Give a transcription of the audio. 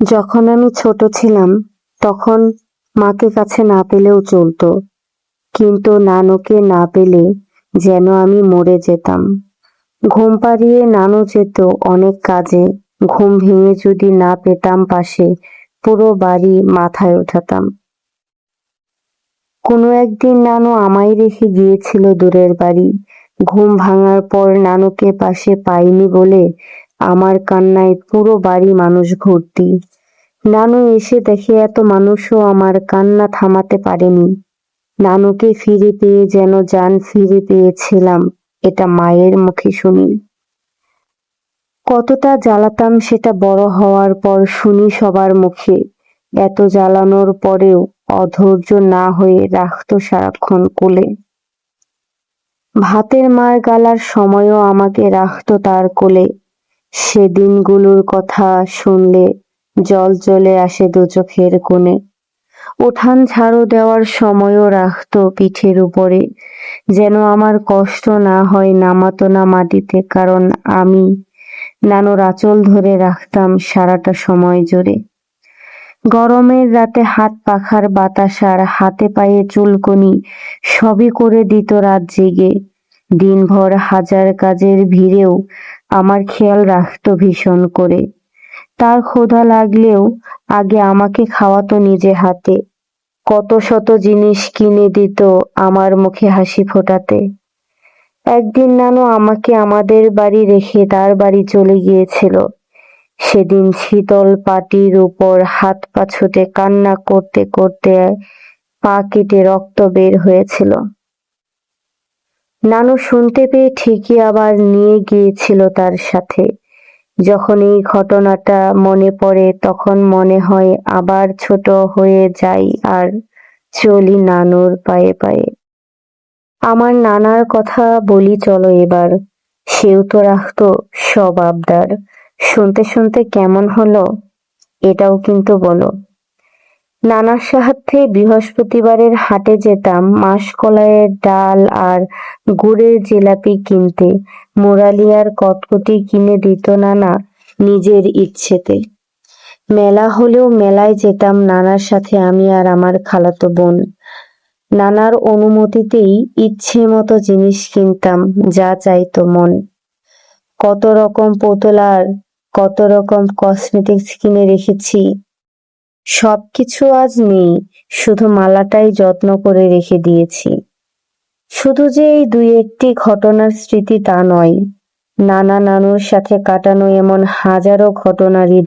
যখন আমি ছোট ছিলাম তখন মাকে কাছে না পেলেও চলতো, কিন্তু নানুকে না পেলে যেন আমি মরে যেতাম। ঘুম পাড়িয়ে নানু যেত অনেক কাজে, ঘুম ভেঙে যদি না পেতাম পাশে, পুরো বাড়ি মাথায় ওঠাতাম। কোনো একদিন নানু আমায় রেখে গিয়েছিল দূরের বাড়ি। ঘুম ভাঙার পর নানুকে পাশে পাইনি বলে আমার কান্নায় পুরো বাড়ি মানুষ ভর্তি। নানু এসে দেখে এত মানুষও আমার কান্না থামাতে পারেনি। নানুকে ফিরে পেয়ে যেন জান ফিরে পেয়েছিলাম, এটা মায়ের মুখে শুনি। কতটা জ্বালাতাম সেটা বড় হওয়ার পর শুনি সবার মুখে। এত জ্বালানোর পরেও অধৈর্য না হয়ে রাখতো সারাক্ষণ কোলে। ভাতের মার গালার সময়ও আমাকে রাখতো তার কোলে। সে দিনগুলোর কথা শুনলে জল চলে আসে দু চোখের কোণে। উঠান ঝাড়ু দেওয়ার সময়ও রাখতো পিঠের উপরে, যেন আমার কষ্ট না হয় নামাতো না মাটিতে, কারণ আমি নানুর আঁচল ধরে রাখতাম সারাটা সময় জুড়ে। গরমের রাতে হাত পাখার বাতাস আর হাতে পায়ে চুলকুনি সবই করে দিত রাত জেগে। দিনভর হাজার কাজের ভিড়েও আমার খেয়াল রাখতো ভীষণ করে। তার ক্ষুধা লাগলেও আগে আমাকে খাওয়াতো নিজে হাতে। কত শত জিনিস কিনে দিত আমার মুখে হাসি ফোটাতে। একদিন নানু আমাকে আমাদের বাড়ি রেখে তার বাড়ি চলে গিয়েছিল। সেদিন শীতল পাটির উপর হাত পা ছুটে কান্না করতে করতে পা কেটে রক্ত বের হয়েছিল। নানু শুনতে পেয়ে ঠিকই আবার নিয়ে গিয়েছিল তার সাথে। যখন এই ঘটনাটা মনে পড়ে তখন মনে হয় আবার ছোট হয়ে যাই আর চলি নানুর পায়ে পায়ে। আমার নানার কথা বলি চলো এবার। সেও তো রাখতো সব আবদার। শুনতে শুনতে কেমন হলো এটাও কিন্তু বলো। নানার সাথে বৃহস্পতিবারের হাটে যেতাম মাসকলাইয়ের ডাল আর গুড়ের জিলাপি কিনতে। মুরালি আর কটকটি কিনে দিত নানা নিজের ইচ্ছেতে। মেলা হলেও মেলায় যেতাম নানার সাথে আমি আর আমার খালাতো বোন। নানার অনুমতিতেই ইচ্ছে মতো জিনিস কিনতাম, যা চাইতো মন। কত রকম পুতুল আর কত রকম কসমেটিক্স কিনে রেখেছি। সবকিছু আজ নেই, শুধু মালাটাই যত্ন করে রেখে দিয়েছি। শুধু যে এই দুই একটি ঘটনার স্মৃতি তা নয়, নানা নানুর সাথে কাটানো এমন হাজারো ঘটনারই